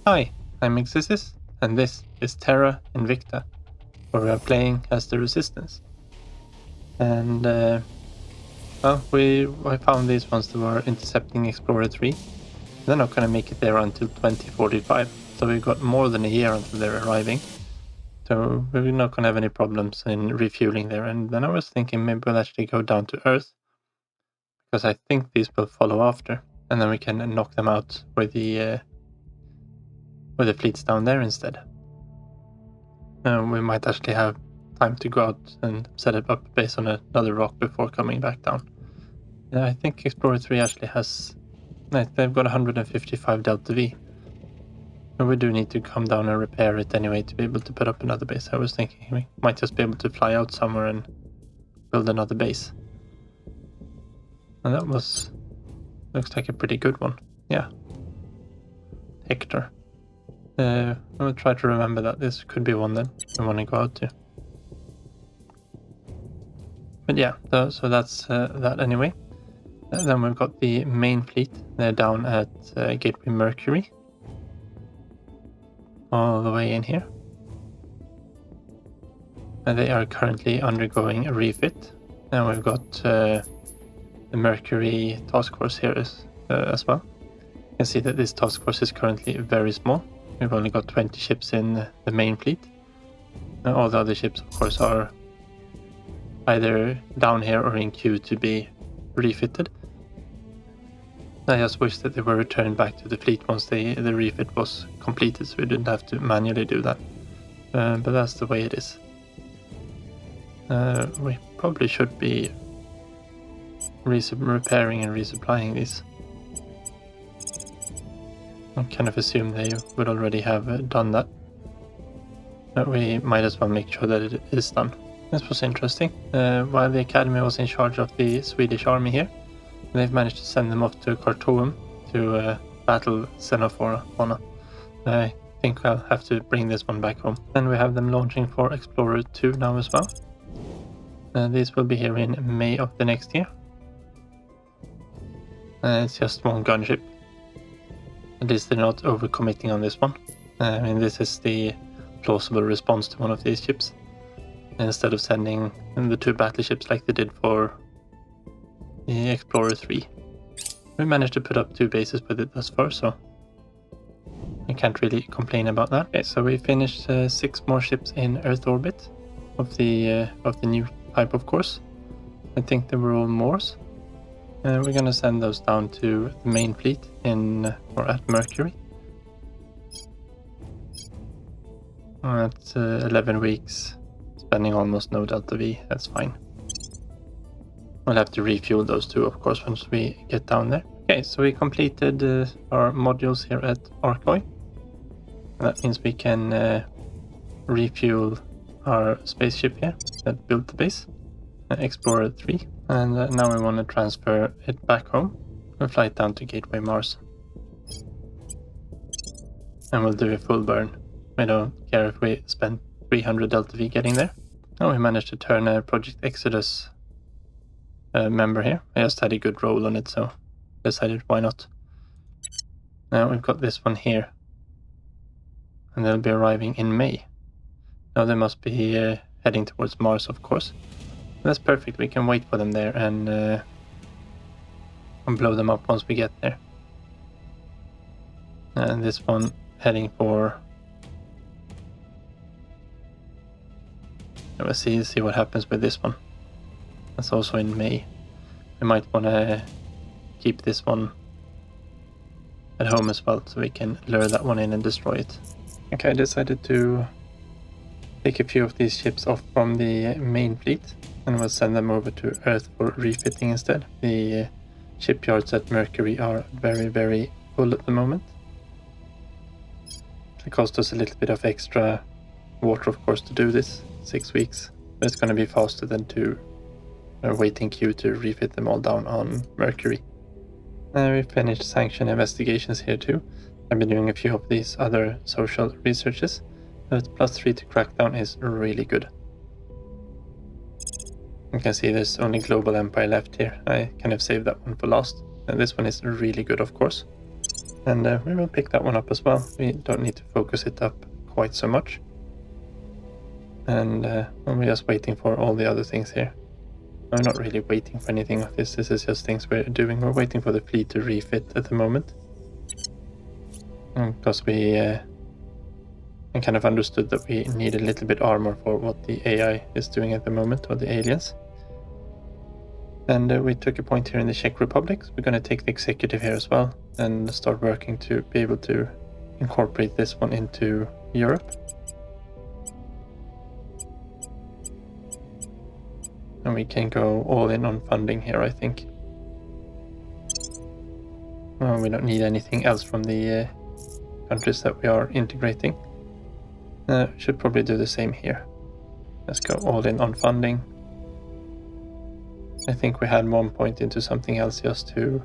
Hi, I'm Exis, and this is Terra Invicta, where we are playing as the Resistance. And, I found these ones that were intercepting Explorer 3. They're not going to make it there until 2045, so we've got more than a year until they're arriving. So we're not going to have any problems in refueling there. And then I was thinking maybe we'll actually go down to Earth, because I think these will follow after, and then we can knock them out with the fleets down there instead. We might actually have time to go out and set it up based on another rock before coming back down. Yeah, I think Explorer 3 actually has... they've got 155 Delta V. But we do need to come down and repair it anyway to be able to put up another base. I was thinking we might just be able to fly out somewhere and build another base. And that looks like a pretty good one. Yeah. Hector. I will try to remember that this could be one that I want to go out to. But yeah, so that's that anyway. Then we've got the main fleet. They're down at Gateway Mercury. All the way in here. And they are currently undergoing a refit. And we've got the Mercury task force here as well. You can see that this task force is currently very small. We've only got 20 ships in the main fleet. All the other ships, of course, are either down here or in queue to be refitted. I just wish that they were returned back to the fleet once the refit was completed, so we didn't have to manually do that. But that's the way it is. We probably should be repairing and resupplying these. I kind of assume they would already have done that. But we might as well make sure that it is done. This was interesting. While the Academy was in charge of the Swedish army here, they've managed to send them off to Khartoum to battle Xenophona. I think I'll have to bring this one back home. Then we have them launching for Explorer 2 now as well. These will be here in May of the next year. It's just one gunship. At least they're not overcommitting on this one. I mean, this is the plausible response to one of these ships. Instead of sending the two battleships like they did for the Explorer 3. We managed to put up 2 bases with it thus far, so I can't really complain about that. Okay, so we finished 6 more ships in Earth orbit of the new type, of course. I think they were all Moors. We're gonna send those down to the main fleet at Mercury. At 11 weeks, spending almost no Delta V, that's fine. We'll have to refuel those two, of course, once we get down there. Okay, so we completed our modules here at Arcloy. That means we can refuel our spaceship here that built the base, Explorer 3. And now we want to transfer it back home and fly it down to Gateway Mars. And we'll do a full burn. We don't care if we spend 300 Delta V getting there. Oh, we managed to turn a Project Exodus member here. I just had a good roll on it, so decided why not. Now we've got this one here. And they'll be arriving in May. Now they must be heading towards Mars, of course. That's perfect, we can wait for them there and blow them up once we get there. And this one heading for... Let's see what happens with this one. That's also in May. We might want to keep this one at home as well, so we can lure that one in and destroy it. Okay, I decided to take a few of these ships off from the main fleet, and we'll send them over to Earth for refitting instead. The shipyards at Mercury are very, very full at the moment. It cost us a little bit of extra water, of course, to do this. 6 weeks. But it's going to be faster than to wait in queue to refit them all down on Mercury. We finished sanction investigations here too. I've been doing a few of these other social researches. But +3 to crackdown is really good. You can see there's only Global Empire left here. I kind of saved that one for last. And this one is really good, of course. And we will pick that one up as well. We don't need to focus it up quite so much. And we're just waiting for all the other things here. I'm not really waiting for anything of this. This is just things we're doing. We're waiting for the fleet to refit at the moment. Because we kind of understood that we need a little bit armor for what the AI is doing at the moment, or the aliens. And we took a point here in the Czech Republic. So we're going to take the executive here as well and start working to be able to incorporate this one into Europe. And we can go all in on funding here, I think. Well, we don't need anything else from the countries that we are integrating. Should probably do the same here. Let's go all in on funding. I think we had 1 point into something else just to...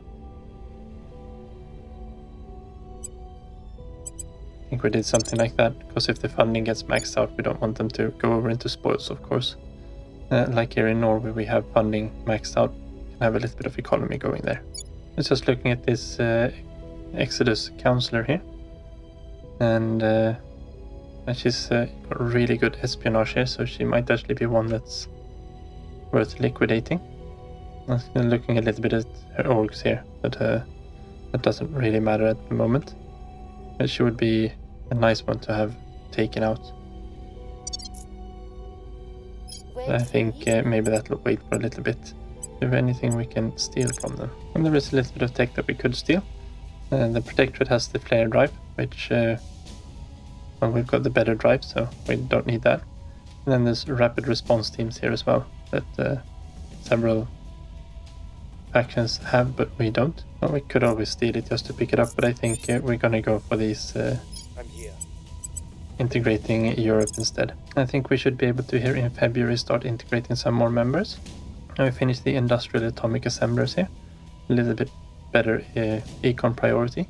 I think we did something like that, because if the funding gets maxed out, we don't want them to go over into spoils, of course. Like here in Norway, we have funding maxed out, can have a little bit of economy going there. It's just looking at this Exodus counselor here, and she's got really good espionage here, so she might actually be one that's worth liquidating. I'm looking a little bit at her orgs here, but that doesn't really matter at the moment. But she would be a nice one to have taken out. I think maybe that will wait for a little bit. If anything we can steal from them. And there is a little bit of tech that we could steal. The Protectorate has the flare drive, which well, we've got the better drive, so we don't need that. And then there's rapid response teams here as well, that several factions have, but we don't. Well, we could always steal it just to pick it up, but I think we're gonna go for these I'm here. integrating Europe instead. I think we should be able to here in February start integrating some more members. Now we finished the industrial atomic assemblers here. A little bit better econ priority.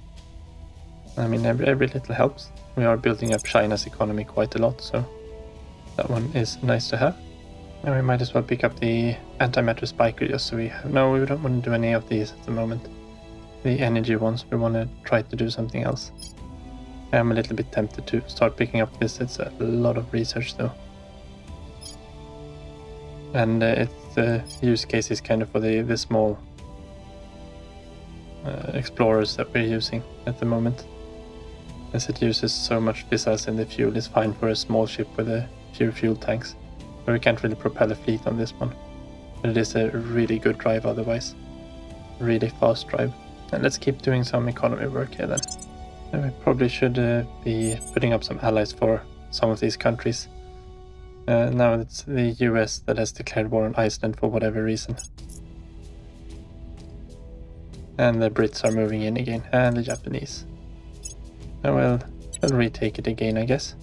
I mean, every little helps. We are building up China's economy quite a lot, so that one is nice to have. And we might as well pick up the antimatter spiker just so we have... No, we don't want to do any of these at the moment. The energy ones, we want to try to do something else. I am a little bit tempted to start picking up this. It's a lot of research though. And the use case is kind of for the small explorers that we're using at the moment. As it uses so much missiles and the fuel is fine for a small ship with a few fuel tanks. But we can't really propel a fleet on this one. But it is a really good drive otherwise. Really fast drive. And let's keep doing some economy work here then. And we probably should be putting up some allies for some of these countries. Now it's the US that has declared war on Iceland for whatever reason. And the Brits are moving in again, and the Japanese. Oh well, we'll retake it again, I guess.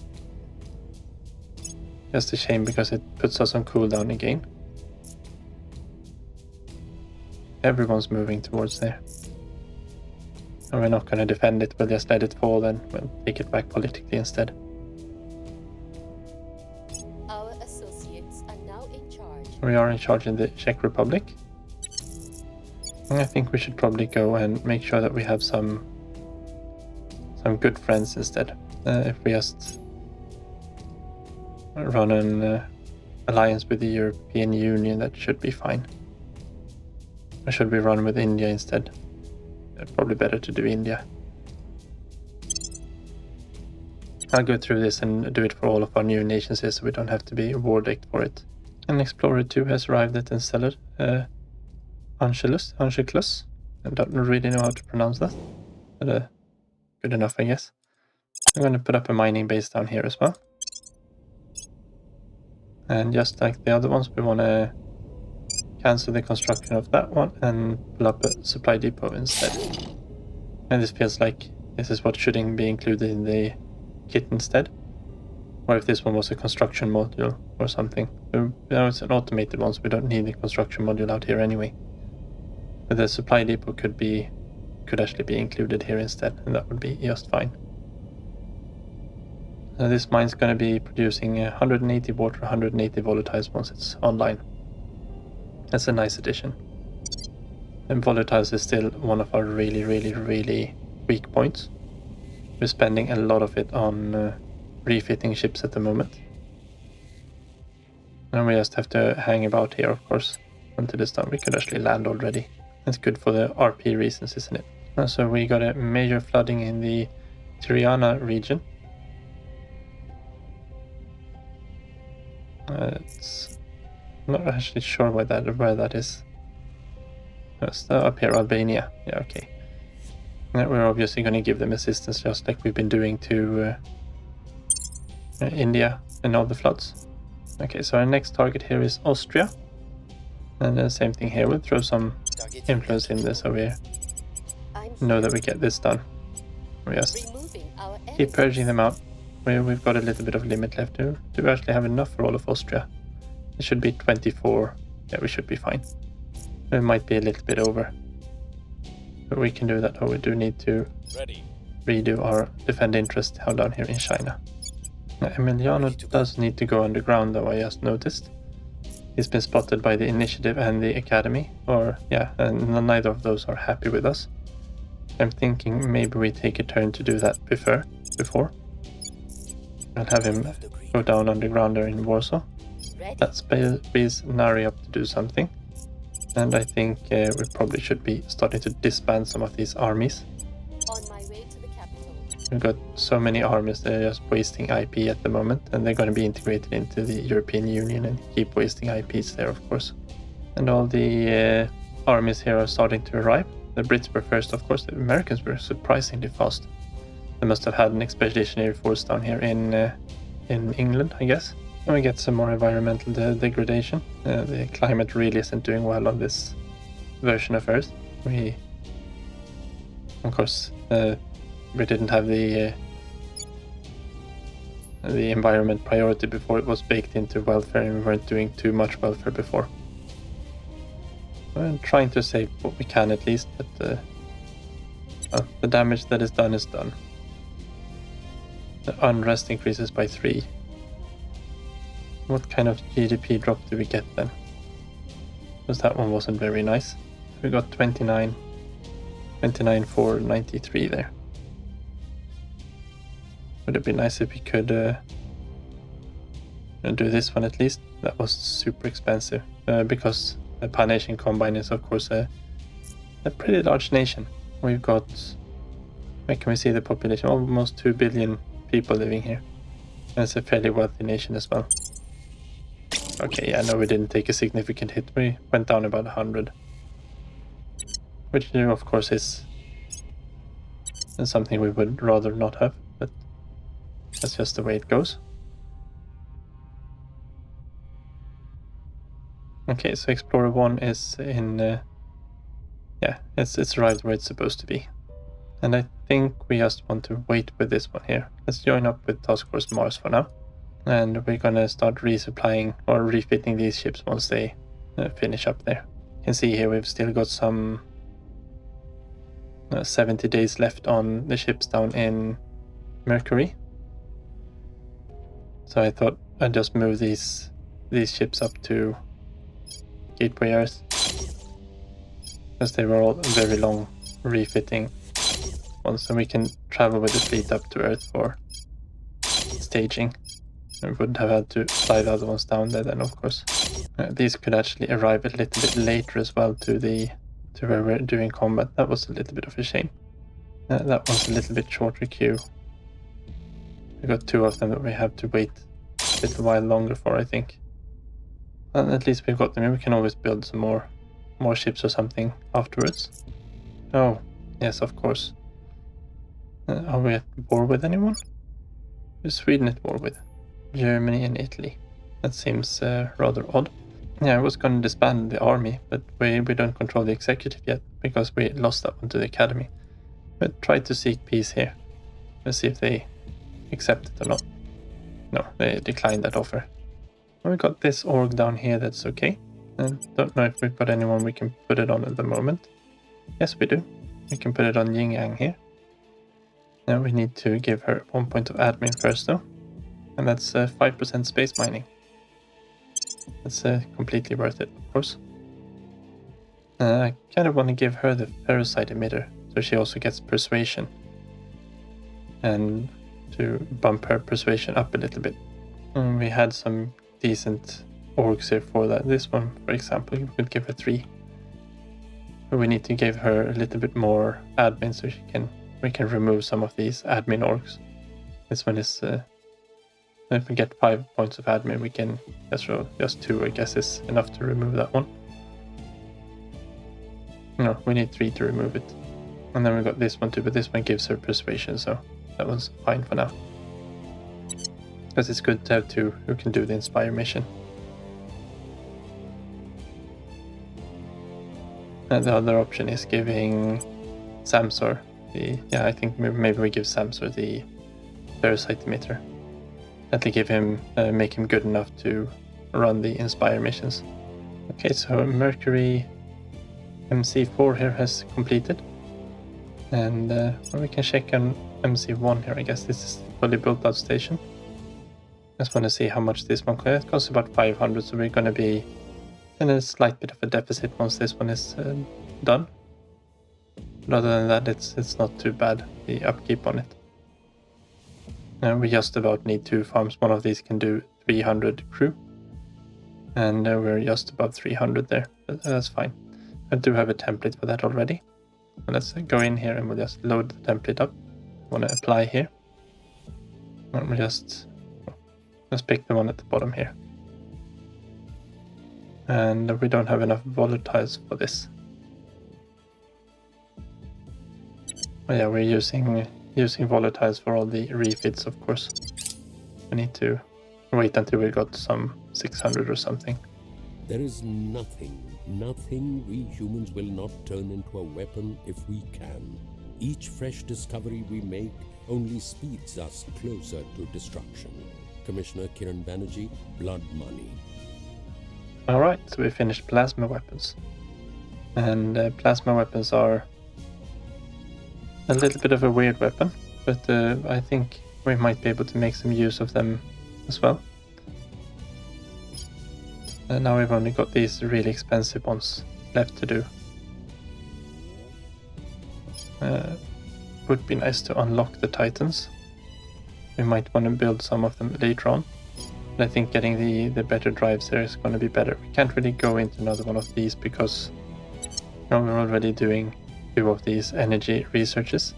Just a shame because it puts us on cooldown again. Everyone's moving towards there. And we're not going to defend it, we'll just let it fall and we'll take it back politically instead. Our associates are now in charge. We are in charge in the Czech Republic. And I think we should probably go and make sure that we have some good friends instead. If we just run an alliance with the European Union, that should be fine. Or should we run with India instead? Probably better to do India. I'll go through this and do it for all of our new nations here, so we don't have to be war-decked for it. And Explorer 2 has arrived at Enceladus. Angelus. I don't really know how to pronounce that, but good enough, I guess. I'm going to put up a mining base down here as well. And just like the other ones, we want to cancel the construction of that one and pull up a supply depot instead. And this feels like this is what should be included in the kit instead. Or if this one was a construction module or something. Now it's an automated one, so we don't need the construction module out here anyway. But the supply depot could actually be included here instead, and that would be just fine. This mine's going to be producing 180 water, 180 volatiles once it's online. That's a nice addition. And volatiles is still one of our really weak points. We're spending a lot of it on refitting ships at the moment. And we just have to hang about here, of course, until it's done. We could actually land already. That's good for the RP reasons, isn't it? And so we got a major flooding in the Tirana region. It's not actually sure where that is. It's up here, Albania. Yeah, okay. We're obviously going to give them assistance just like we've been doing to India and all the floods. Okay, so our next target here is Austria. And the same thing here, we'll throw some influence in this so we know that we get this done. We just keep purging them out. We've got a little bit of limit left. Do we actually have enough for all of Austria? It should be 24. Yeah, we should be fine. It might be a little bit over. But we can do that. Oh, we do need to redo our defend interest held down here in China. Now, Emiliano does need to go underground though, I just noticed. He's been spotted by the Initiative and the Academy. And neither of those are happy with us. I'm thinking maybe we take a turn to do that before. I'll have him go down underground there in Warsaw. That speeds Nari up to do something. And I think we probably should be starting to disband some of these armies. On my way to the capital. We've got so many armies, they're just wasting IP at the moment, and they're going to be integrated into the European Union and keep wasting IPs there, of course. And all the armies here are starting to arrive. The Brits were first, of course. The Americans were surprisingly fast. They must have had an expeditionary force down here in England, I guess. And we get some more environmental degradation. The climate really isn't doing well on this version of Earth. Of course, we didn't have the environment priority before. It was baked into welfare, and we weren't doing too much welfare before. We're trying to save what we can at least, but the damage that is done is done. The unrest increases by 3. What kind of GDP drop do we get then? Because that one wasn't very nice. We got 29 for 93 there. Would it be nice if we could do this one at least? That was super expensive because the Pan-Asian Combine is of course a pretty large nation. We've got, where can we see the population? Almost 2 billion people living here. And it's a fairly wealthy nation as well. Okay, yeah, no, we didn't take a significant hit. We went down about 100. Which, of course, is something we would rather not have, but that's just the way it goes. Okay, so Explorer 1 is in... it's arrived where it's supposed to be. And I think we just want to wait with this one here. Let's join up with Task Force Mars for now. And we're going to start resupplying or refitting these ships once they finish up there. You can see here we've still got some 70 days left on the ships down in Mercury. So I thought I'd just move these ships up to Gateway Earth. Because they were all very long refitting ones, so we can travel with the fleet up to Earth for staging. We would have had to fly the other ones down there then, of course. These could actually arrive a little bit later as well to where we're doing combat. That was a little bit of a shame. That one's a little bit shorter queue. We got 2 of them that we have to wait a little while longer for, I think. And at least we've got them. We can always build some more ships or something afterwards. Oh, yes, of course. Are we at war with anyone? Who's Sweden at war with? Germany and Italy. That seems rather odd. Yeah, I was going to disband the army, but we don't control the executive yet because we lost that one to the Academy. But try to seek peace here. Let's see if they accept it or not. No, they declined that offer. We got this org down here that's okay. And don't know if we've got anyone we can put it on at the moment. Yes, we do. We can put it on Yin Yang here. Now we need to give her 1 point of admin first though. And that's 5% space mining. That's completely worth it, of course. I kind of want to give her the parasite emitter so she also gets persuasion. And to bump her persuasion up a little bit. And we had some decent orgs here for that. This one, for example, we could give her 3. But we need to give her a little bit more admin so we can remove some of these admin orgs. This one is, if we get 5 points of admin, we can just 2, I guess, is enough to remove that one. No, we need 3 to remove it. And then we got this one too, but this one gives her persuasion, so that one's fine for now. Because it's good to have 2 who can do the Inspire mission. And the other option is giving Samsor I think maybe we give Samsor the parasite emitter. That'll give him, make him good enough to run the Inspire missions. Okay, so Mercury MC4 here has completed. And we can check on MC1 here. I guess this is the fully built out station. Just want to see how much this one costs. It costs about 500, so we're going to be in a slight bit of a deficit once this one is done. But other than that, it's not too bad, the upkeep on it. We just about need 2 farms. One of these can do 300 crew. And we're just above 300 there, but that's fine. I do have a template for that already. So let's go in here and we'll just load the template up. I want to apply here. And we'll just pick the one at the bottom here. And we don't have enough volatiles for this. But yeah, we're using volatiles for all the refits, of course. We need to wait until we got some 600 or something. There is nothing we humans will not turn into a weapon if we can. Each fresh discovery we make only speeds us closer to destruction. Commissioner Kiran Banerjee, Blood Money. Alright, so we finished plasma weapons. And plasma weapons are a little bit of a weird weapon, but I think we might be able to make some use of them as well. And now we've only got these really expensive ones left to do. Would be nice to unlock the Titans. We might want to build some of them later on. But I think getting the better drives there is going to be better. We can't really go into another one of these because we're already doing 2 of these energy researches.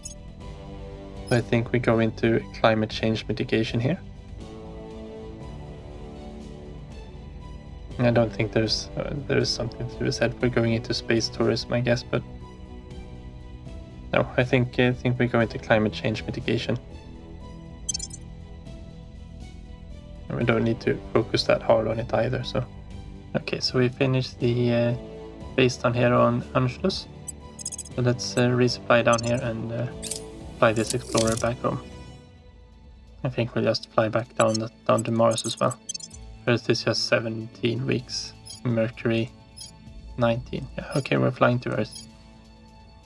So I think we go into climate change mitigation here. I don't think there is something to be said for going into space tourism, I guess, but no, I think we go into climate change mitigation. And we don't need to focus that hard on it either. So, okay, so we finished the base down here on Anschluss. So let's resupply down here and fly this explorer back home. I think we'll just fly back down to Mars as well. Earth is just 17 weeks. Mercury 19. Yeah, okay, we're flying to Earth.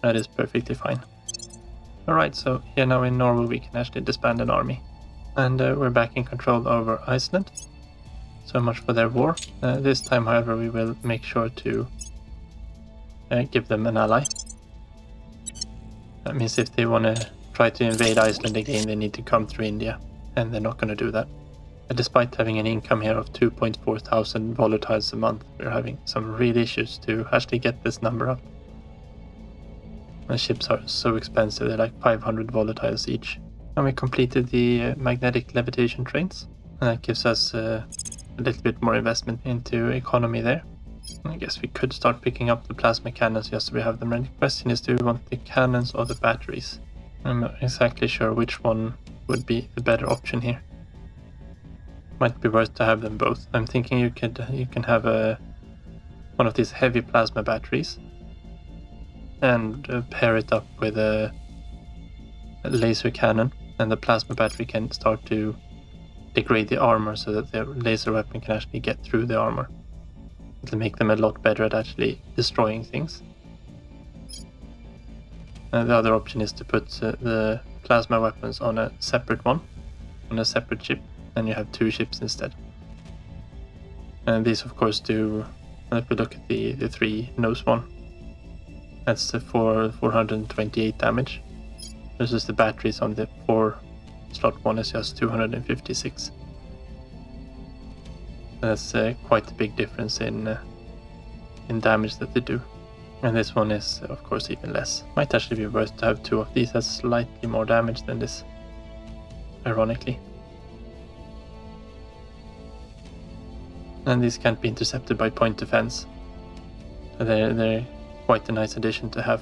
That is perfectly fine. Alright, so here now in Norway we can actually disband an army. And we're back in control over Iceland. So much for their war. This time, however, we will make sure to give them an ally. That means if they want to try to invade Iceland again, they need to come through India. And they're not going to do that. Despite having an income here of 2.4 thousand volatiles a month, we're having some real issues to actually get this number up. The ships are so expensive, they're like 500 volatiles each. And we completed the magnetic levitation trains. And that gives us a little bit more investment into economy there. I guess we could start picking up the plasma cannons just so we have them ready. The question is, do we want the cannons or the batteries? I'm not exactly sure which one would be the better option here. Might be worth to have them both. I'm thinking you can have one of these heavy plasma batteries and pair it up with a laser cannon, and the plasma battery can start to degrade the armor so that the laser weapon can actually get through the armor. It'll make them a lot better at actually destroying things. The other option is to put the plasma weapons on a separate one, on a separate ship. And you have 2 ships instead. And these of course do, if we look at the 3 nose one, That's for 428 damage. Versus the batteries on the 4 slot one is just 256. That's quite a big difference in damage that they do. And this one is, of course, even less. Might actually be worth to have 2 of these. That's slightly more damage than this, ironically. And these can't be intercepted by point defense. So they're quite a nice addition to have.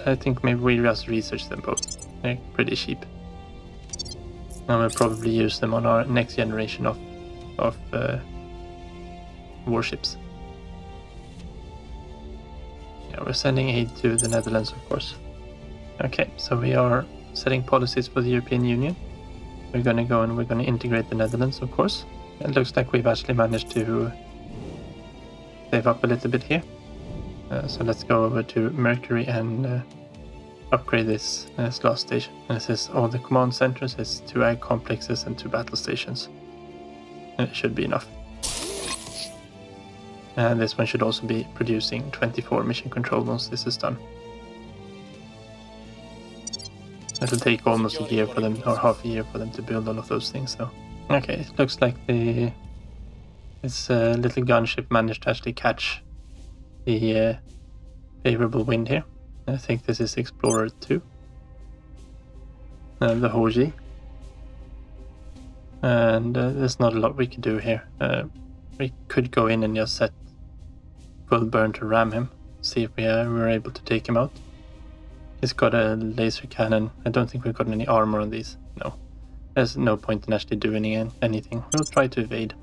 I think maybe we just research them both. They're pretty cheap. And we'll probably use them on our next generation of warships. Yeah, we're sending aid to the Netherlands, of course. Okay, so we are setting policies for the European Union. We're going to go and we're going to integrate the Netherlands, of course. It looks like we've actually managed to save up a little bit here. So let's go over to Mercury and upgrade this last station. And this is all the command centers, it's 2 ag complexes and 2 battle stations. And it should be enough. And this one should also be producing 24 mission control once this is done. It'll take almost a year for them, or half a year for them to build all of those things, though. Okay, it looks like this little gunship managed to actually catch the favorable wind here. I think this is Explorer 2. The Hoji. And there's not a lot we can do here. We could go in and just set full burn to ram him, see if we're able to take him out. He's got a laser cannon. I don't think we've got any armor on these. No. There's no point in actually doing anything. We'll try to evade.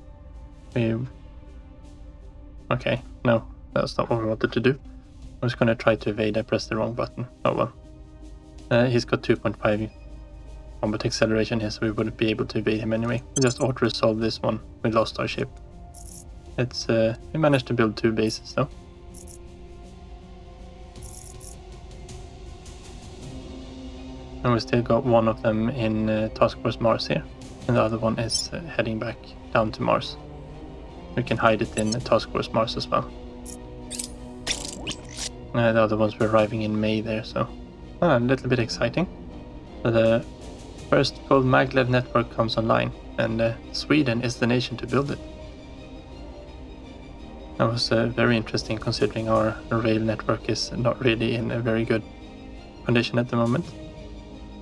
Okay, no, that's not what we wanted to do. I was going to try to evade. I pressed the wrong button. Oh well. He's got 2.5 combat acceleration here, so we wouldn't be able to evade him anyway. We just auto-resolve this one. We lost our ship. We managed to build 2 bases though. And we still got one of them in Task Force Mars here. And the other one is heading back down to Mars. We can hide it in Task Force Mars as well. The other ones were arriving in May there, so a little bit exciting. So the first full maglev network comes online, and Sweden is the nation to build it. That was very interesting considering our rail network is not really in a very good condition at the moment.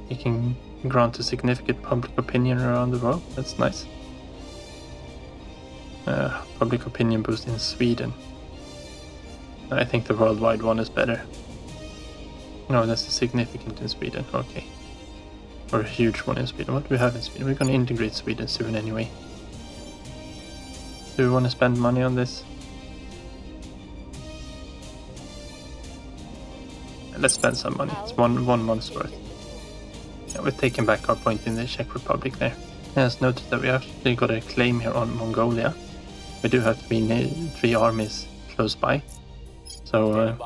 We can grant a significant public opinion around the world. That's nice. Public opinion boost in Sweden. I think the worldwide one is better. No, that's significant in Sweden. Okay. Or a huge one in Sweden. What do we have in Sweden? We're going to integrate Sweden soon anyway. Do we want to spend money on this? Let's spend some money. It's one month's worth. Yeah, we're taking back our point in the Czech Republic there. Let's notice that we actually got a claim here on Mongolia. We do have 3 armies close by. So,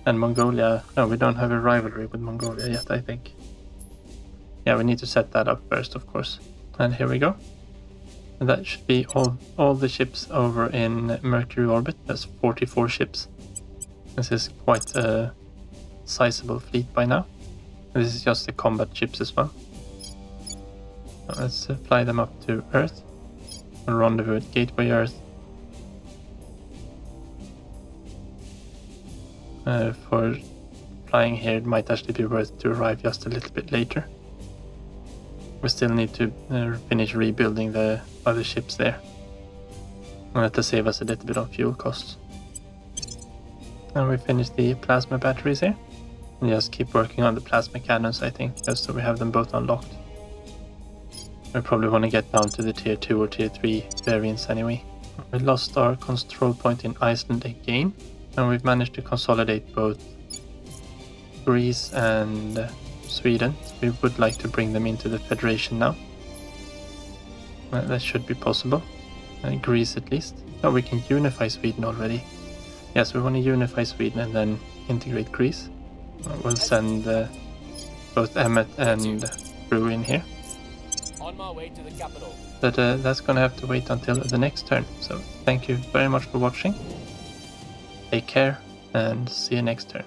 and Mongolia, no, we don't have a rivalry with Mongolia yet, I think. Yeah, we need to set that up first, of course. And here we go. And that should be all the ships over in Mercury orbit. That's 44 ships. This is quite a sizable fleet by now. And this is just the combat ships as well. So let's fly them up to Earth. We'll rendezvous at Gateway Earth. For flying here, it might actually be worth to arrive just a little bit later. We still need to finish rebuilding the other ships there. And that will save us a little bit on fuel costs. And we finished the plasma batteries here. And just keep working on the plasma cannons, I think, just so we have them both unlocked. We probably want to get down to the tier 2 or tier 3 variants anyway. We lost our control point in Iceland again. And we've managed to consolidate both Greece and Sweden. We would like to bring them into the Federation now. That should be possible. Greece at least. Oh, we can unify Sweden already. Yes, we want to unify Sweden and then integrate Greece. We'll send both Emmet and Brew in here. On my way to the capital. But that's gonna have to wait until the next turn. So thank you very much for watching. Take care and see you next turn.